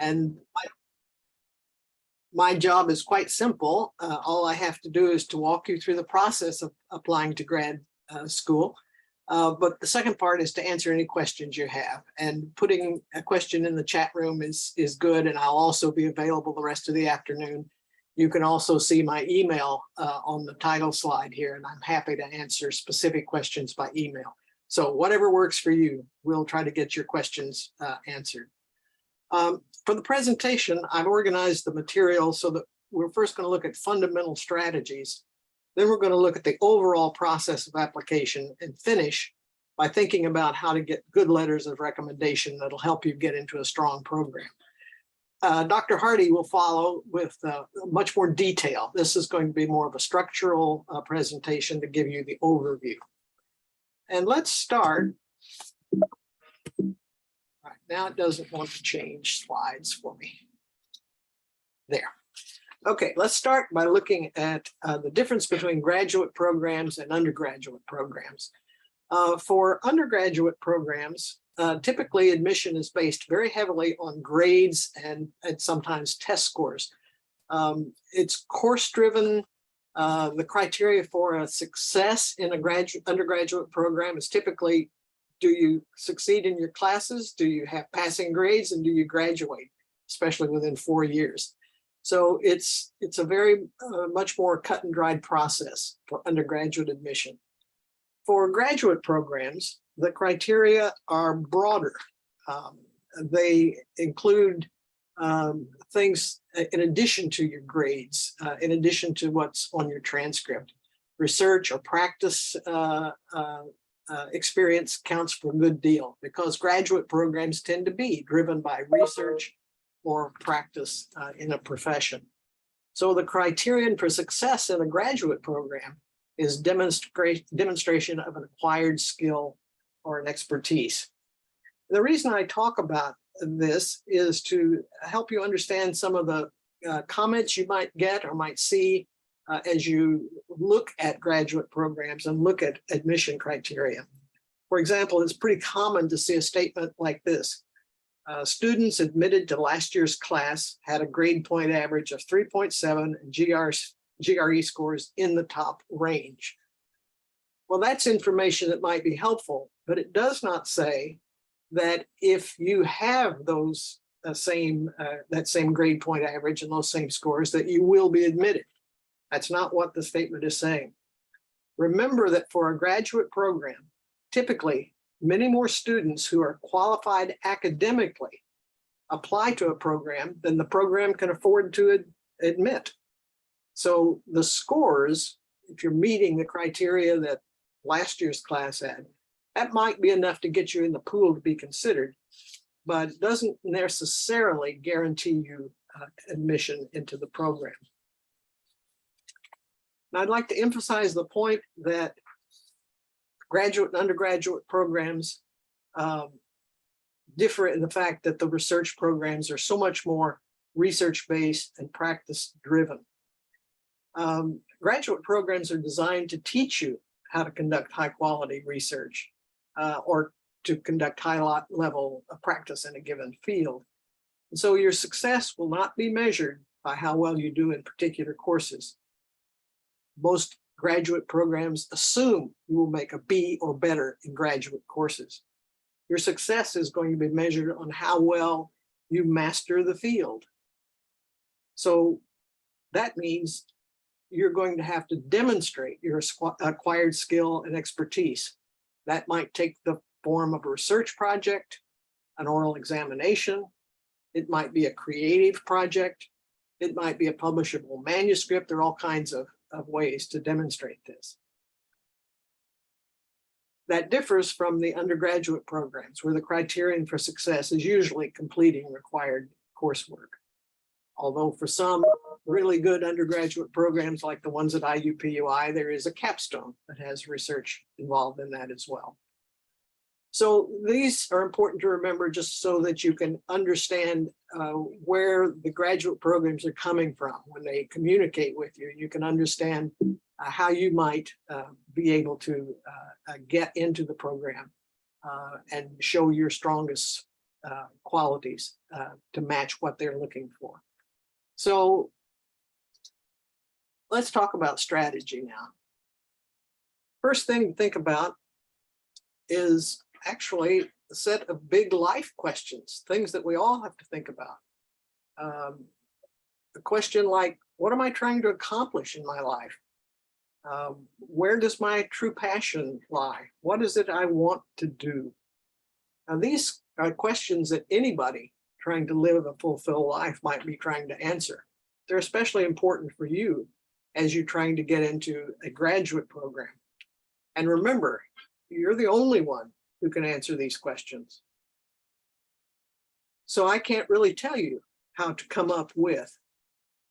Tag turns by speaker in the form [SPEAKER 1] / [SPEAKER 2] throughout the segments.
[SPEAKER 1] And my job is quite simple. All I have to do is to walk you through the process of applying to grad school. But the second part is to answer any questions you have. And putting a question in the chat room is good. And I'll also be available the rest of the afternoon. You can also see my email on the title slide here, and I'm happy to answer specific questions by email. So whatever works for you, we'll try to get your questions answered. For the presentation, I've organized the material so that we're first going to look at fundamental strategies. Then we're going to look at the overall process of application and finish by thinking about how to get good letters of recommendation that'll help you get into a strong program. Dr. Hardy will follow with much more detail. This is going to be more of a structural presentation to give you the overview. And let's start. All right, now it doesn't want to change slides for me. There. Okay, let's start by looking at the difference between graduate programs and undergraduate programs. For undergraduate programs, typically admission is based very heavily on grades and sometimes test scores. It's course-driven. The criteria for a success in a undergraduate program is typically, do you succeed in your classes? Do you have passing grades? And do you graduate, especially within 4 years? So it's a very much more cut and dried process for undergraduate admission. For graduate programs, the criteria are broader. They include things in addition to your grades, in addition to what's on your transcript. Research or practice experience counts for a good deal because graduate programs tend to be driven by research or practice in a profession. So the criterion for success in a graduate program is demonstration of an acquired skill or an expertise. The reason I talk about this is to help you understand some of the comments you might get or might see as you look at graduate programs and look at admission criteria. For example, it's pretty common to see a statement like this. Students admitted to last year's class had a grade point average of 3.7 and GRE scores in the top range. Well, that's information that might be helpful, but it does not say that if you have those that same grade point average and those same scores, that you will be admitted. That's not what the statement is saying. Remember that for a graduate program, typically many more students who are qualified academically apply to a program than the program can afford to admit. So the scores, if you're meeting the criteria that last year's class had, that might be enough to get you in the pool to be considered, but it doesn't necessarily guarantee you admission into the program. And I'd like to emphasize the point that graduate and undergraduate programs differ in the fact that the research programs are so much more research-based and practice-driven. Graduate programs are designed to teach you how to conduct high-quality research or to conduct high-level practice in a given field. And so your success will not be measured by how well you do in particular courses. Most graduate programs assume you will make a B or better in graduate courses. Your success is going to be measured on how well you master the field. So that means you're going to have to demonstrate your acquired skill and expertise. That might take the form of a research project, an oral examination. It might be a creative project. It might be a publishable manuscript. There are all kinds of ways to demonstrate this. That differs from the undergraduate programs where the criterion for success is usually completing required coursework. Although for some really good undergraduate programs like the ones at IUPUI, there is a capstone that has research involved in that as well. So these are important to remember just so that you can understand where the graduate programs are coming from when they communicate with you. You can understand how you might be able to get into the program and show your strongest qualities to match what they're looking for. So let's talk about strategy now. First thing to think about is actually a set of big life questions, things that we all have to think about. A question like, what am I trying to accomplish in my life? Where does my true passion lie? What is it I want to do? Now, these are questions that anybody trying to live a fulfilled life might be trying to answer. They're especially important for you as you're trying to get into a graduate program. And remember, you're the only one who can answer these questions. So I can't really tell you how to come up with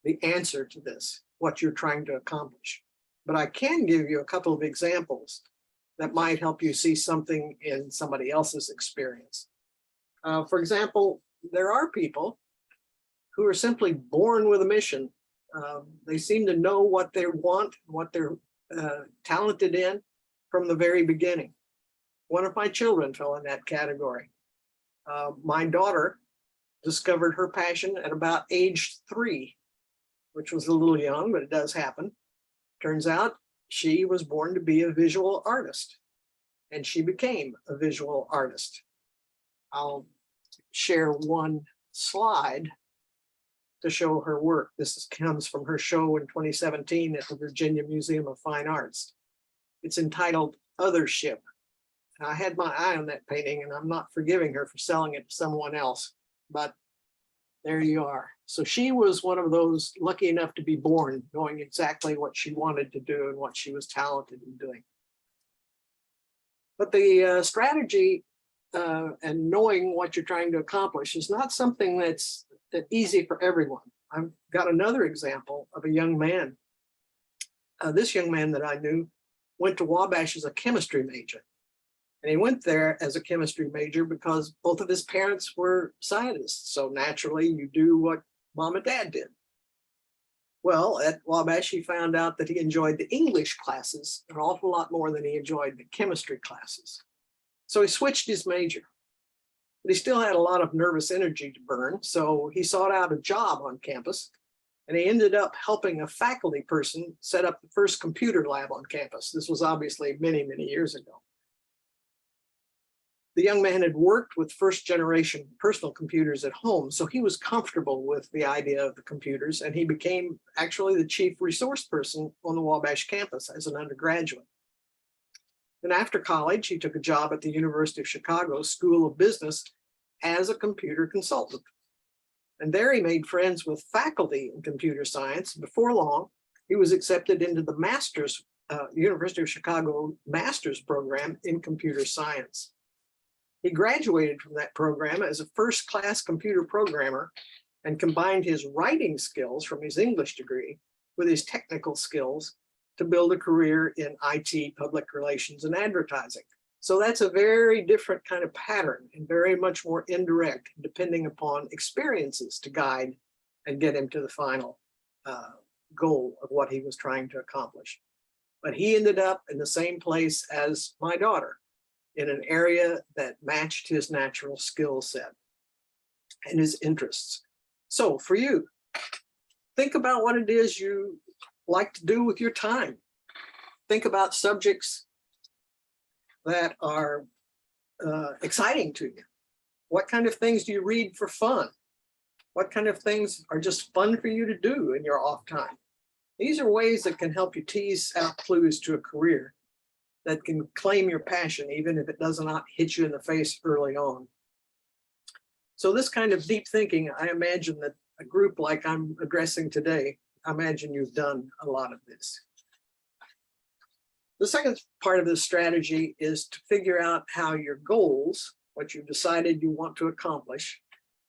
[SPEAKER 1] the answer to this, what you're trying to accomplish. But I can give you a couple of examples that might help you see something in somebody else's experience. For example, there are people who are simply born with a mission. They seem to know what they want, what they're talented in from the very beginning. One of my children fell in that category. My daughter discovered her passion at about age 3, which was a little young, but it does happen. Turns out she was born to be a visual artist, and she became a visual artist. I'll share one slide to show her work. This comes from her show in 2017 at the Virginia Museum of Fine Arts. It's entitled Othership. I had my eye on that painting, and I'm not forgiving her for selling it to someone else, but there you are. So she was one of those lucky enough to be born knowing exactly what she wanted to do and what she was talented in doing. But the strategy and knowing what you're trying to accomplish is not something that's easy for everyone. I've got another example of a young man. This young man that I knew went to Wabash as a chemistry major. And he went there as a chemistry major because both of his parents were scientists. So naturally, you do what mom and dad did. Well, at Wabash, he found out that he enjoyed the English classes an awful lot more than he enjoyed the chemistry classes. So he switched his major. But he still had a lot of nervous energy to burn. So he sought out a job on campus. And he ended up helping a faculty person set up the first computer lab on campus. This was obviously many, many years ago. The young man had worked with first generation personal computers at home, so he was comfortable with the idea of the computers, and he became actually the chief resource person on the Wabash campus as an undergraduate. And after college, he took a job at the University of Chicago School of Business as a computer consultant. And there he made friends with faculty in computer science. Before long, he was accepted into the University of Chicago master's program in computer science. He graduated from that program as a first-class computer programmer and combined his writing skills from his English degree with his technical skills to build a career in IT, public relations, and advertising. So that's a very different kind of pattern and very much more indirect, depending upon experiences to guide and get him to the final goal of what he was trying to accomplish. But he ended up in the same place as my daughter, in an area that matched his natural skill set and his interests. So for you, think about what it is you like to do with your time. Think about subjects that are exciting to you. What kind of things do you read for fun? What kind of things are just fun for you to do in your off time? These are ways that can help you tease out clues to a career that can claim your passion, even if it does not hit you in the face early on. So this kind of deep thinking, I imagine that a group like I'm addressing today, I imagine you've done a lot of this. The second part of this strategy is to figure out how your goals, what you've decided you want to accomplish,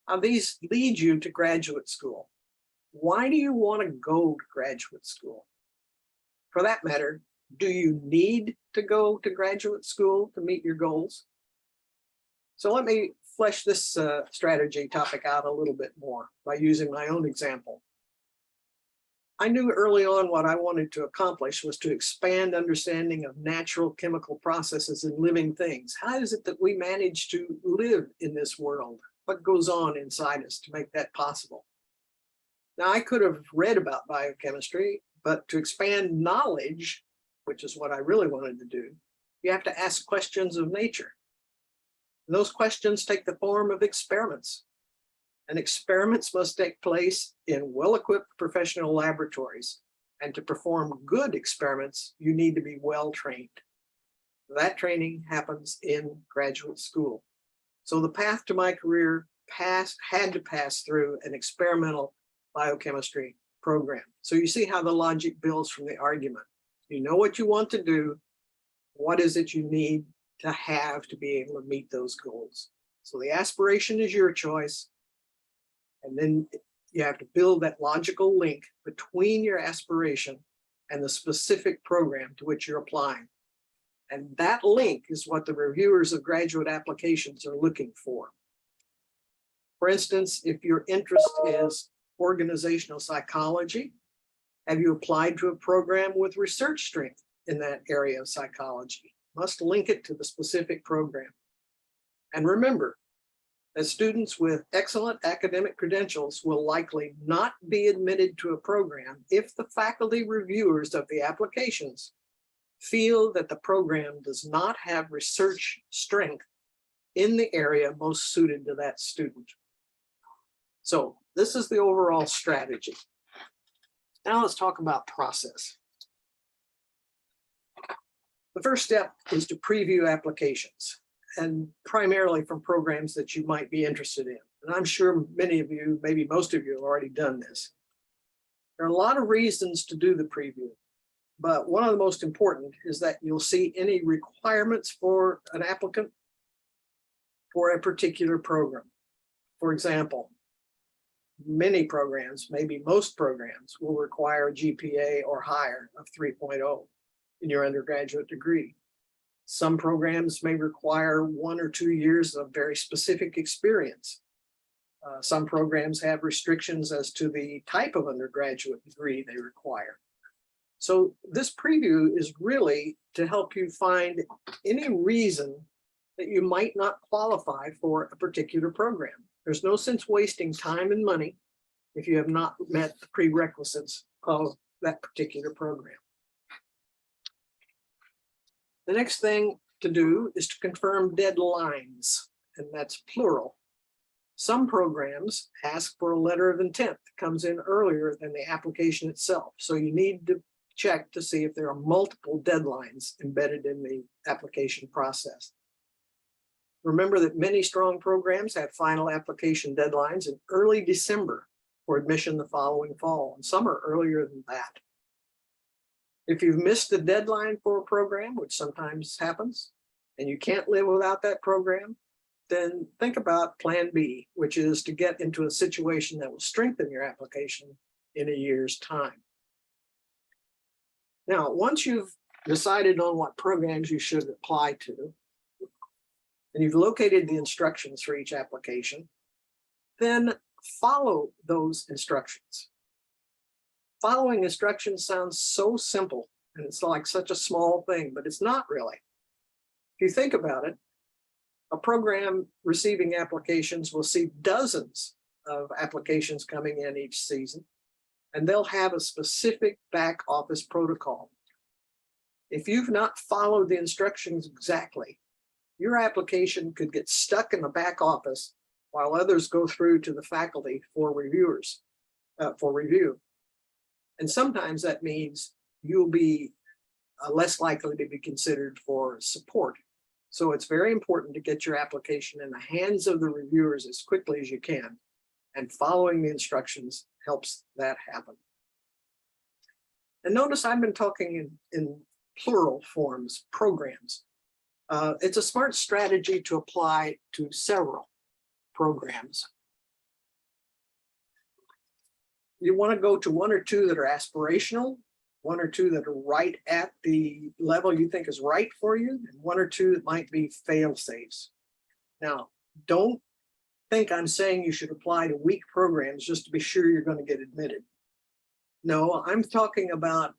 [SPEAKER 1] how these lead you to graduate school. Why do you want to go to graduate school? For that matter, do you need to go to graduate school to meet your goals? So let me flesh this strategy topic out a little bit more by using my own example. I knew early on what I wanted to accomplish was to expand understanding of natural chemical processes in living things. How is it that we manage to live in this world what goes on inside us to make that possible. Now, I could have read about biochemistry, but to expand knowledge, which is what I really wanted to do, you have to ask questions of nature. And those questions take the form of experiments. And experiments must take place in well-equipped professional laboratories. And to perform good experiments, you need to be well-trained. That training happens in graduate school. So the path to my career had to pass through an experimental biochemistry program. So you see how the logic builds from the argument. You know what you want to do. What is it you need to have to be able to meet those goals? So the aspiration is your choice. And then you have to build that logical link between your aspiration and the specific program to which you're applying. And that link is what the reviewers of graduate applications are looking for. For instance, if your interest is organizational psychology, have you applied to a program with research strength in that area of psychology? Must link it to the specific program. And remember that students with excellent academic credentials will likely not be admitted to a program if the faculty reviewers of the applications feel that the program does not have research strength in the area most suited to that student. So this is the overall strategy. Now let's talk about process. The first step is to preview applications, and primarily from programs that you might be interested in. And I'm sure many of you, maybe most of you, have already done this. There are a lot of reasons to do the preview, but one of the most important is that you'll see any requirements for an applicant for a particular program. For example, many programs, maybe most programs, will require a GPA or higher of 3.0 in your undergraduate degree. Some programs may require 1 or 2 years of very specific experience. Some programs have restrictions as to the type of undergraduate degree they require. So this preview is really to help you find any reason that you might not qualify for a particular program. There's no sense wasting time and money if you have not met the prerequisites of that particular program. The next thing to do is to confirm deadlines, and that's plural. Some programs ask for a letter of intent that comes in earlier than the application itself. So you need to check to see if there are multiple deadlines embedded in the application process. Remember that many strong programs have final application deadlines in early December for admission the following fall, and some are earlier than that. If you've missed the deadline for a program, which sometimes happens, and you can't live without that program, then think about Plan B, which is to get into a situation that will strengthen your application in a year's time. Now, once you've decided on what programs you should apply to, and you've located the instructions for each application, then follow those instructions. Following instructions sounds so simple, and it's like such a small thing, but it's not really. If you think about it, a program receiving applications will see dozens of applications coming in each season, and they'll have a specific back office protocol. If you've not followed the instructions exactly, your application could get stuck in the back office while others go through to the faculty for review. And sometimes that means you'll be less likely to be considered for support. So it's very important to get your application in the hands of the reviewers as quickly as you can, and following the instructions helps that happen. And notice I've been talking in plural forms, programs. It's a smart strategy to apply to several programs. You want to go to 1 or 2 that are aspirational, 1 or 2 that are right at the level you think is right for you, and 1 or 2 that might be fail-safes. Now, don't think I'm saying you should apply to weak programs just to be sure you're going to get admitted. No, I'm talking about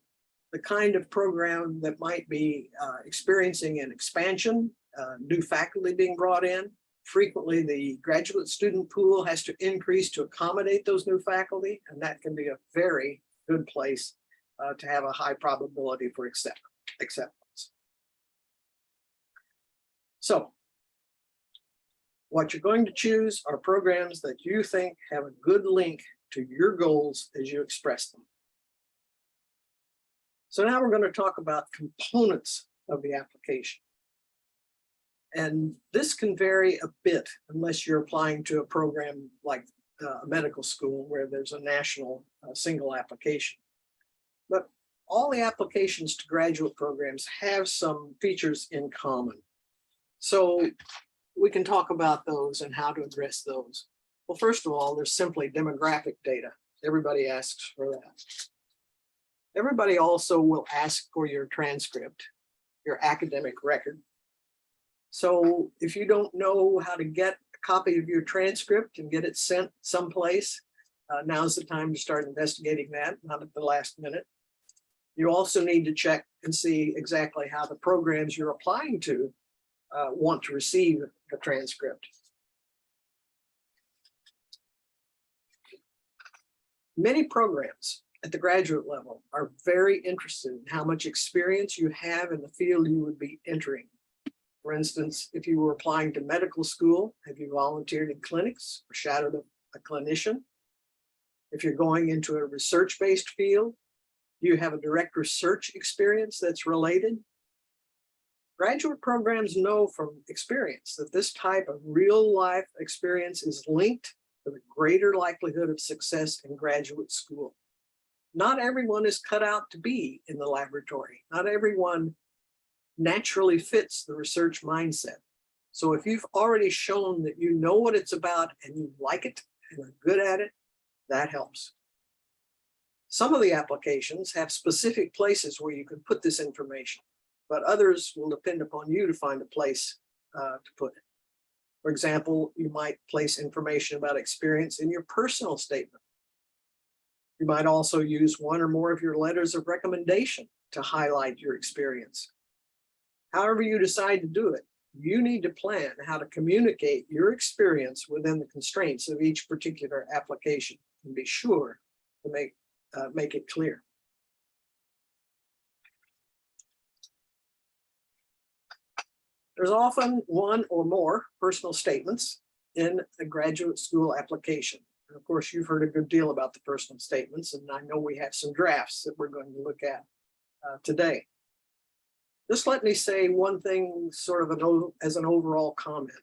[SPEAKER 1] the kind of program that might be experiencing an expansion, new faculty being brought in, Frequently, the graduate student pool has to increase to accommodate those new faculty, and that can be a very good place to have a high probability for acceptance. So, what you're going to choose are programs that you think have a good link to your goals as you express them. So now we're going to talk about components of the application. And this can vary a bit unless you're applying to a program like a medical school where there's a national single application. But all the applications to graduate programs have some features in common. So we can talk about those and how to address those. Well, first of all, there's simply demographic data. Everybody asks for that. Everybody also will ask for your transcript, your academic record. So if you don't know how to get a copy of your transcript and get it sent someplace, now's the time to start investigating that, not at the last minute. You also need to check and see exactly how the programs you're applying to want to receive the transcript. Many programs at the graduate level are very interested in how much experience you have in the field you would be entering. For instance, if you were applying to medical school, have you volunteered in clinics or shadowed a clinician? If you're going into a research-based field, do you have a direct research experience that's related? Graduate programs know from experience that this type of real-life experience is linked to the greater likelihood of success in graduate school. Not everyone is cut out to be in the laboratory. Not everyone naturally fits the research mindset. So if you've already shown that you know what it's about and you like it and are good at it, that helps. Some of the applications have specific places where you can put this information, but others will depend upon you to find a place to put it. For example, you might place information about experience in your personal statement. You might also use one or more of your letters of recommendation to highlight your experience. However you decide to do it, you need to plan how to communicate your experience within the constraints of each particular application and be sure to make it clear. There's often one or more personal statements in a graduate school application. And of course, you've heard a good deal about the personal statements, and I know we have some drafts that we're going to look at today. Just let me say one thing sort of as an overall comment.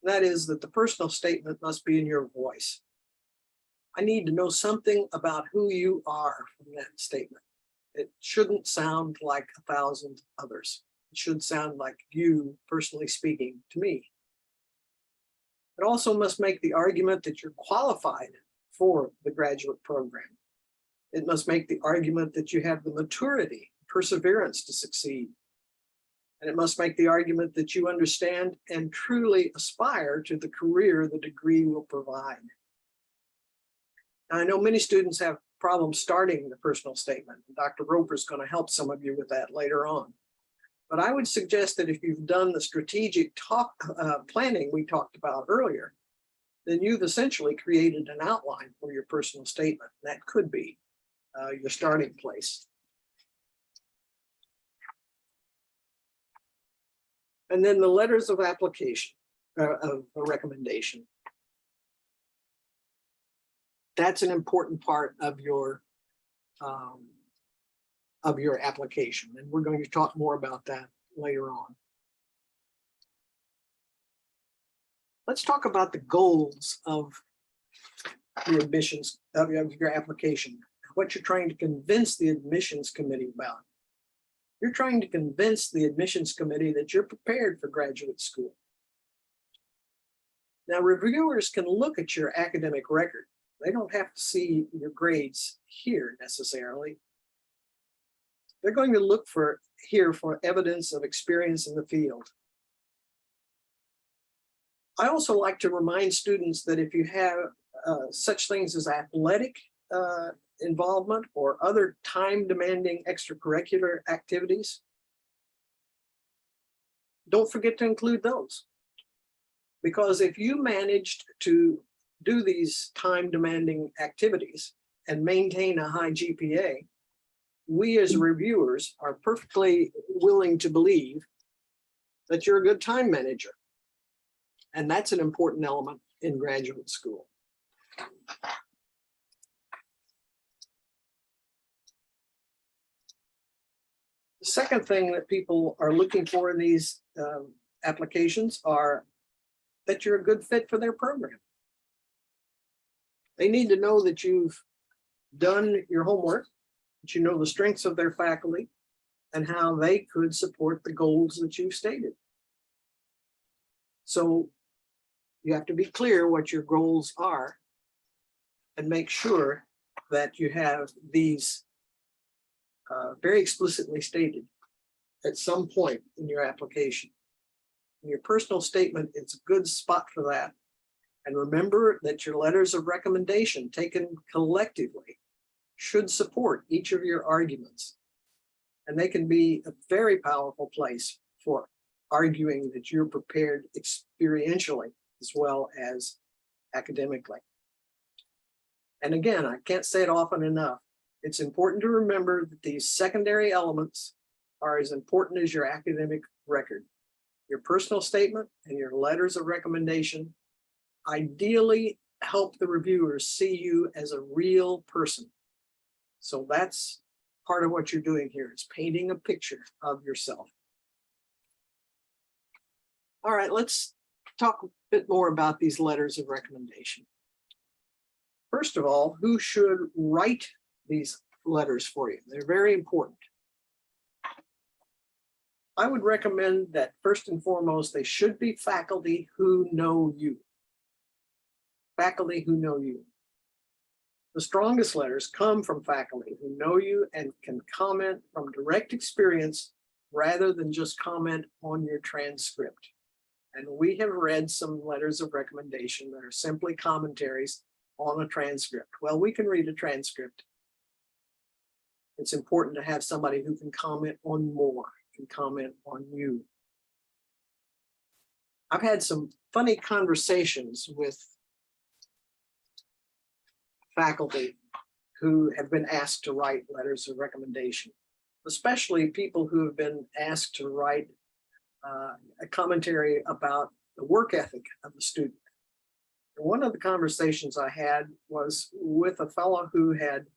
[SPEAKER 1] That is that the personal statement must be in your voice. I need to know something about who you are from that statement. It shouldn't sound like 1,000 others. It should sound like you personally speaking to me. It also must make the argument that you're qualified for the graduate program. It must make the argument that you have the maturity, perseverance to succeed. And it must make the argument that you understand and truly aspire to the career the degree will provide. Now, I know many students have problems starting the personal statement. Dr. Roper is going to help some of you with that later on. But I would suggest that if you've done the strategic planning we talked about earlier, then you've essentially created an outline for your personal statement. That could be your starting place. And then the letters of application, of a recommendation. That's an important part of your application, and we're going to talk more about that later on. Let's talk about the goals of your admissions, of your application, what you're trying to convince the admissions committee about. You're trying to convince the admissions committee that you're prepared for graduate school. Now, reviewers can look at your academic record. They don't have to see your grades here necessarily. They're going to look here for evidence of experience in the field. I also like to remind students that if you have such things as athletic involvement or other time-demanding extracurricular activities, don't forget to include those. Because if you managed to do these time-demanding activities and maintain a high GPA, we as reviewers are perfectly willing to believe that you're a good time manager. And that's an important element in graduate school. The second thing that people are looking for in these applications are that you're a good fit for their program. They need to know that you've done your homework, that you know the strengths of their faculty, and how they could support the goals that you've stated. So you have to be clear what your goals are and make sure that you have these very explicitly stated at some point in your application. In your personal statement, it's a good spot for that. And remember that your letters of recommendation taken collectively should support each of your arguments. And they can be a very powerful place for arguing that you're prepared experientially as well as academically. And again, I can't say it often enough. It's important to remember that these secondary elements are as important as your academic record. Your personal statement and your letters of recommendation ideally help the reviewers see you as a real person. So that's part of what you're doing here, is painting a picture of yourself. All right, let's talk a bit more about these letters of recommendation. First of all, who should write these letters for you? They're very important. I would recommend that first and foremost, they should be faculty who know you. Faculty who know you. The strongest letters come from faculty who know you and can comment from direct experience rather than just comment on your transcript. And we have read some letters of recommendation that are simply commentaries on a transcript. Well, we can read a transcript. It's important to have somebody who can comment on more, can comment on you. I've had some funny conversations with faculty who have been asked to write letters of recommendation, especially people who have been asked to write a commentary about the work ethic of the student. And one of the conversations I had was with a fellow who had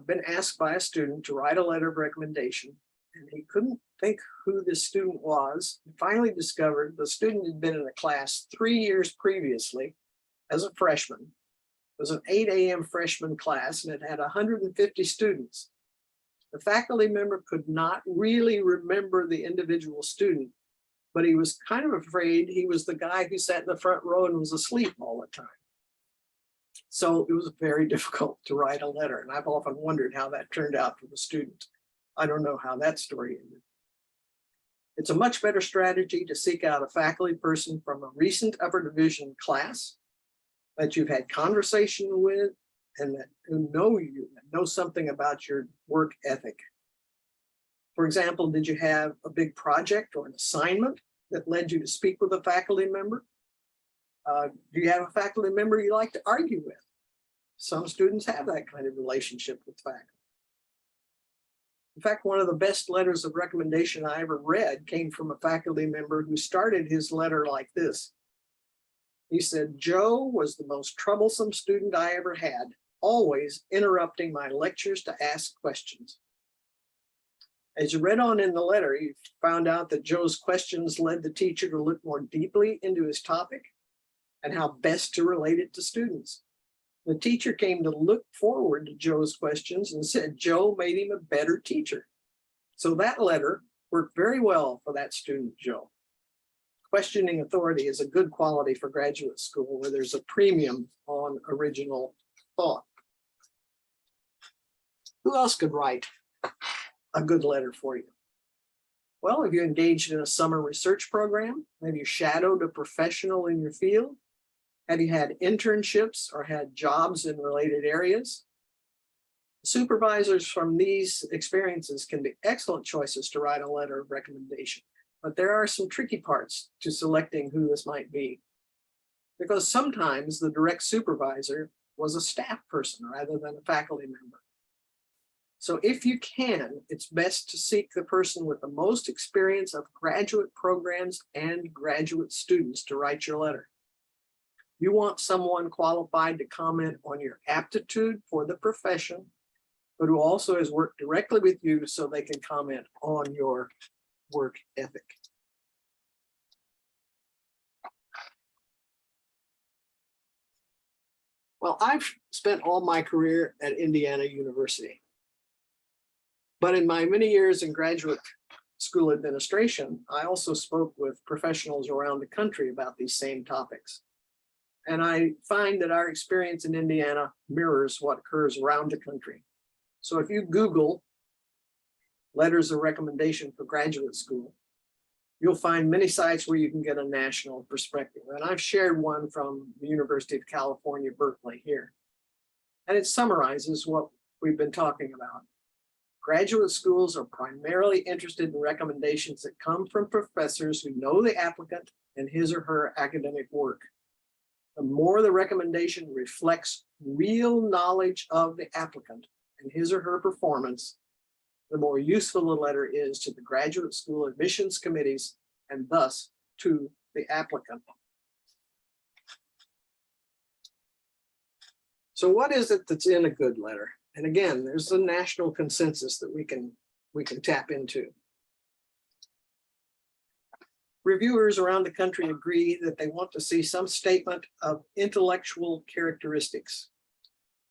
[SPEAKER 1] been asked by a student to write a letter of recommendation, and he couldn't think who this student was. He finally discovered the student had been in a class 3 years previously as a freshman. It was an 8 a.m. freshman class, and it had 150 students. The faculty member could not really remember the individual student, but he was kind of afraid he was the guy who sat in the front row and was asleep all the time. So it was very difficult to write a letter, and I've often wondered how that turned out for the student. I don't know how that story ended. It's a much better strategy to seek out a faculty person from a recent upper division class that you've had conversation with and that who know you, and know something about your work ethic. For example, did you have a big project or an assignment that led you to speak with a faculty member? Do you have a faculty member you like to argue with? Some students have that kind of relationship with faculty. In fact, one of the best letters of recommendation I ever read came from a faculty member who started his letter like this. He said, "Joe was the most troublesome student I ever had, always interrupting my lectures to ask questions." As you read on in the letter, you found out that Joe's questions led the teacher to look more deeply into his topic and how best to relate it to students. The teacher came to look forward to Joe's questions and said Joe made him a better teacher. So that letter worked very well for that student, Joe. Questioning authority is a good quality for graduate school where there's a premium on original thought. Who else could write a good letter for you? Well, have you engaged in a summer research program? Have you shadowed a professional in your field? Have you had internships or had jobs in related areas? Supervisors from these experiences can be excellent choices to write a letter of recommendation. But there are some tricky parts to selecting who this might be, because sometimes the direct supervisor was a staff person rather than a faculty member. So if you can, it's best to seek the person with the most experience of graduate programs and graduate students to write your letter. You want someone qualified to comment on your aptitude for the profession, but who also has worked directly with you so they can comment on your work ethic. Well, I've spent all my career at Indiana University. But in my many years in graduate school administration, I also spoke with professionals around the country about these same topics. And I find that our experience in Indiana mirrors what occurs around the country. So if you Google letters of recommendation for graduate school, you'll find many sites where you can get a national perspective. And I've shared one from the University of California, Berkeley here. And it summarizes what we've been talking about. Graduate schools are primarily interested in recommendations that come from professors who know the applicant and his or her academic work. The more the recommendation reflects real knowledge of the applicant and his or her performance, the more useful the letter is to the graduate school admissions committees and thus to the applicant. So what is it that's in a good letter? And again, there's a national consensus that we can tap into. Reviewers around the country agree that they want to see some statement of intellectual characteristics.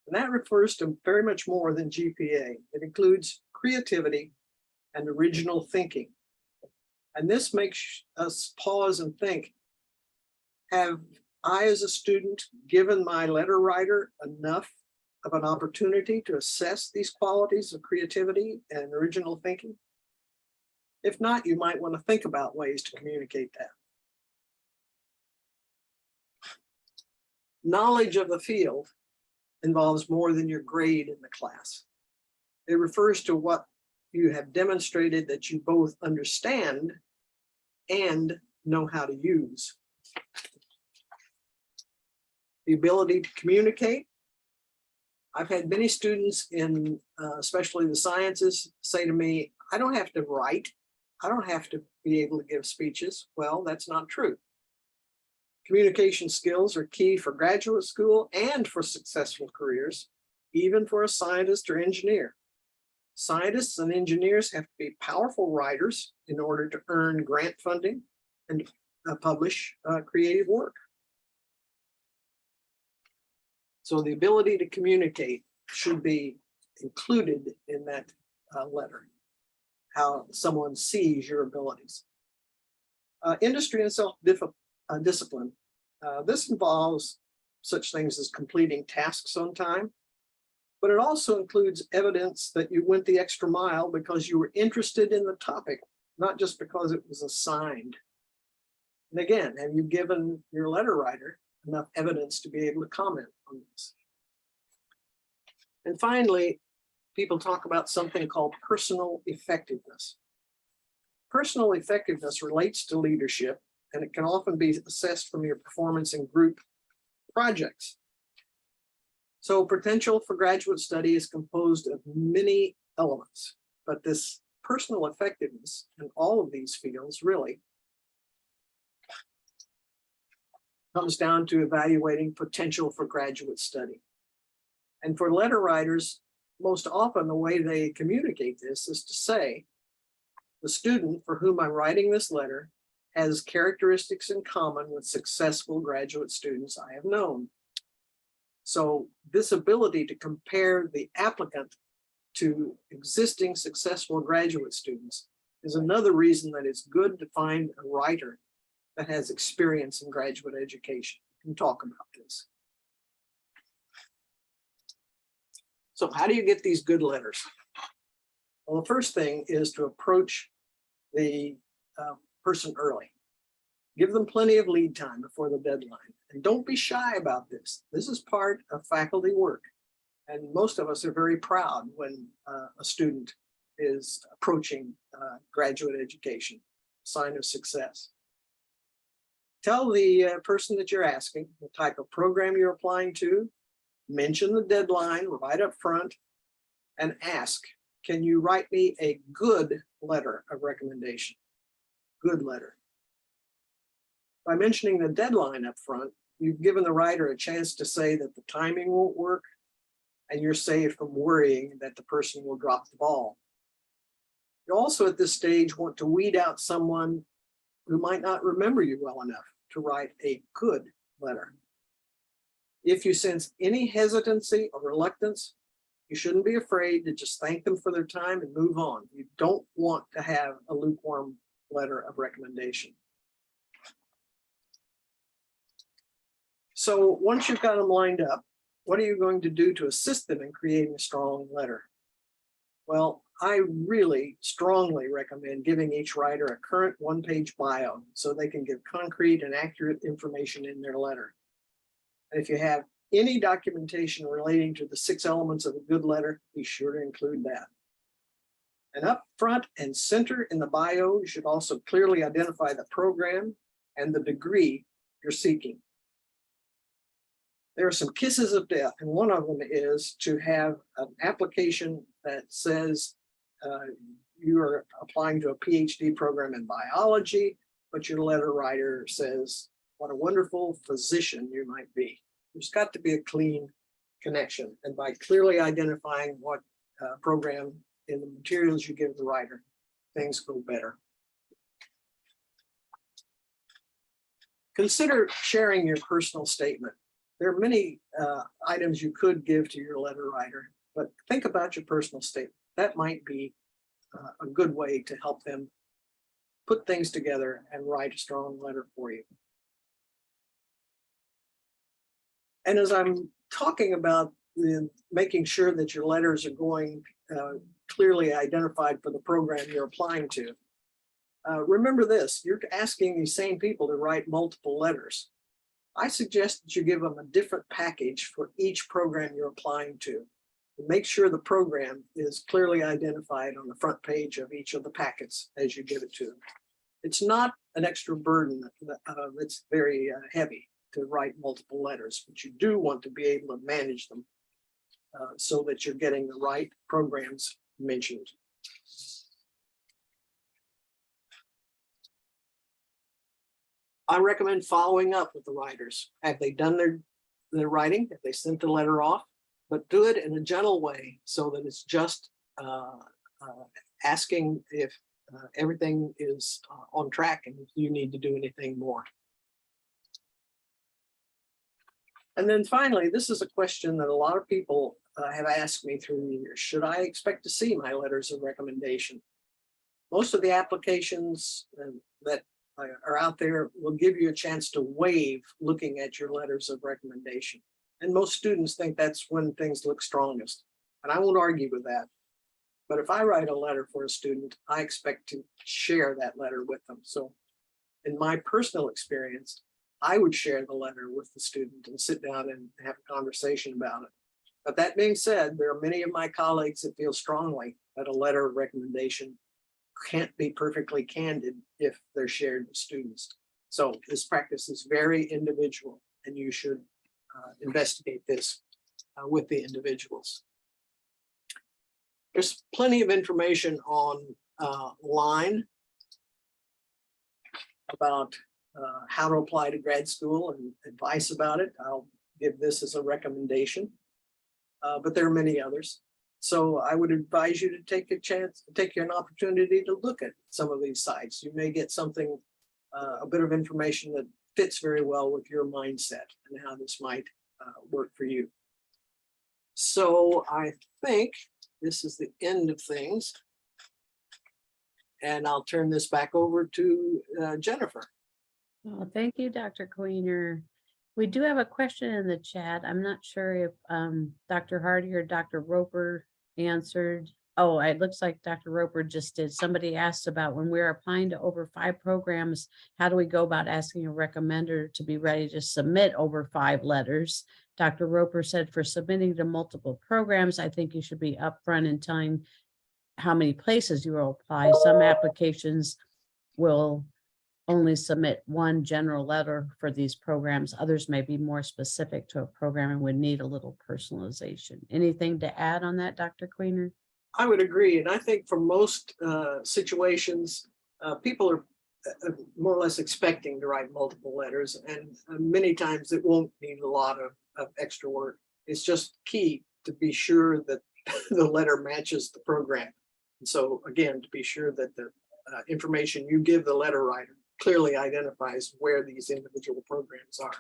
[SPEAKER 1] And that refers to very much more than GPA. It includes creativity and original thinking. And this makes us pause and think, have I as a student given my letter writer enough of an opportunity to assess these qualities of creativity and original thinking? If not, you might want to think about ways to communicate that. Knowledge of the field involves more than your grade in the class. It refers to what you have demonstrated that you both understand and know how to use. The ability to communicate. I've had many students in especially the sciences say to me, I don't have to write. I don't have to be able to give speeches. Well, that's not true. Communication skills are key for graduate school and for successful careers, even for a scientist or engineer. Scientists and engineers have to be powerful writers in order to earn grant funding and publish creative work. So the ability to communicate should be included in that letter, how someone sees your abilities. Industry and self-discipline. This involves such things as completing tasks on time, but it also includes evidence that you went the extra mile because you were interested in the topic, not just because it was assigned. And again, have you given your letter writer enough evidence to be able to comment on this? And finally, people talk about something called personal effectiveness. Personal effectiveness relates to leadership, and it can often be assessed from your performance in group projects. So potential for graduate study is composed of many elements, but this personal effectiveness in all of these fields really comes down to evaluating potential for graduate study. And for letter writers, most often the way they communicate this is to say, the student for whom I'm writing this letter has characteristics in common with successful graduate students I have known. So this ability to compare the applicant to existing successful graduate students is another reason that it's good to find a writer that has experience in graduate education. We can talk about this. So how do you get these good letters? Well, the first thing is to approach the person early. Give them plenty of lead time before the deadline. And don't be shy about this. This is part of faculty work. And most of us are very proud when a student is approaching graduate education. sign of success. Tell the person that you're asking the type of program you're applying to, mention the deadline right up front, and ask, can you write me a good letter of recommendation? Good letter. By mentioning the deadline up front, you've given the writer a chance to say that the timing won't work, and you're saved from worrying that the person will drop the ball. You also at this stage want to weed out someone who might not remember you well enough to write a good letter. If you sense any hesitancy or reluctance, you shouldn't be afraid to just thank them for their time and move on. You don't want to have a lukewarm letter of recommendation. So once you've got them lined up, what are you going to do to assist them in creating a strong letter? Well, I really strongly recommend giving each writer a current one-page bio so they can give concrete and accurate information in their letter. And if you have any documentation relating to the 6 elements of a good letter, be sure to include that. And up front and center in the bio, you should also clearly identify the program and the degree you're seeking. There are some kisses of death, and one of them is to have an application that says you are applying to a PhD program in biology, but your letter writer says what a wonderful physician you might be. There's got to be a clean connection, and by clearly identifying what program in the materials you give the writer, things go better. Consider sharing your personal statement. There are many items you could give to your letter writer, but think about your personal statement. That might be a good way to help them put things together and write a strong letter for you. And as I'm talking about making sure that your letters are going clearly identified for the program you're applying to, remember this, you're asking these same people to write multiple letters. I suggest that you give them a different package for each program you're applying to. And make sure the program is clearly identified on the front page of each of the packets as you give it to them. It's not an extra burden that's very heavy to write multiple letters, but you do want to be able to manage them so that you're getting the right programs mentioned. I recommend following up with the writers. Have they done their writing? Have they sent the letter off? But do it in a gentle way so that it's just asking if everything is on track and if you need to do anything more. And then finally, this is a question that a lot of people have asked me through the years. Should I expect to see my letters of recommendation? Most of the applications that are out there will give you a chance to waive looking at your letters of recommendation. And most students think that's when things look strongest. And I won't argue with that. But if I write a letter for a student, I expect to share that letter with them. So in my personal experience, I would share the letter with the student and sit down and have a conversation about it. But that being said, there are many of my colleagues that feel strongly that a letter of recommendation can't be perfectly candid if they're shared with students. So this practice is very individual, and you should investigate this with the individuals. There's plenty of information online about how to apply to grad school and advice about it. I'll give this as a recommendation, but there are many others. So I would advise you to take an opportunity to look at some of these sites. You may get something, a bit of information that fits very well with your mindset and how this might work for you. So I think this is the end of things. And I'll turn this back over to Jennifer.
[SPEAKER 2] Well, thank you, Dr. Queener. We do have a question in the chat. I'm not sure if Dr. Hardy or Dr. Roper answered. Oh, it looks like Dr. Roper just did. Somebody asked about when we're applying to over 5 programs, how do we go about asking a recommender to be ready to submit over 5 letters? Dr. Roper said for submitting to multiple programs, I think you should be upfront in telling how many places you will apply. Some applications will only submit one general letter for these programs. Others may be more specific to a program and would need a little personalization. Anything to add on that, Dr. Queener?
[SPEAKER 1] I would agree. And I think for most situations, people are more or less expecting to write multiple letters. And many times it won't need a lot of extra work. It's just key to be sure that the letter matches the program. And so again, to be sure that the information you give the letter writer clearly identifies where these individual programs are.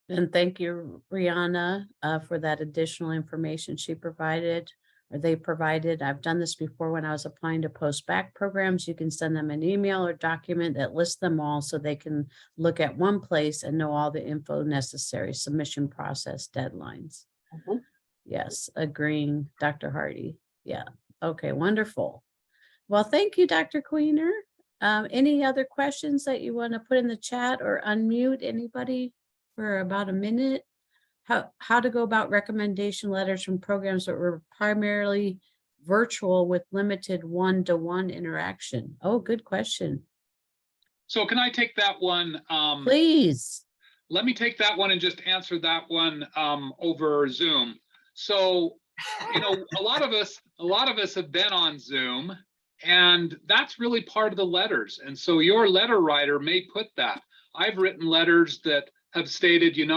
[SPEAKER 2] And thank you, Rihanna, for that additional information she provided, or they provided. I've done this before when I was applying to post-bac programs. You can send them an email or document that lists them all so they can look at one place and know all the info necessary, submission process, deadlines.
[SPEAKER 1] Mhm.
[SPEAKER 2] Yes, agreeing, Dr. Hardy. Yeah, okay, wonderful. Well, thank you, Dr. Queener. Any other questions that you want to put in the chat or unmute anybody for about a minute? How to go about recommendation letters from programs that were primarily virtual with limited one-to-one interaction? Oh, good question.
[SPEAKER 3] So can I take that one?
[SPEAKER 2] Please.
[SPEAKER 3] Let me take that one and just answer that one over Zoom. So, you know, a lot of us have been on Zoom, and that's really part of the letters. And so your letter writer may put that. I've written letters that have stated, you know,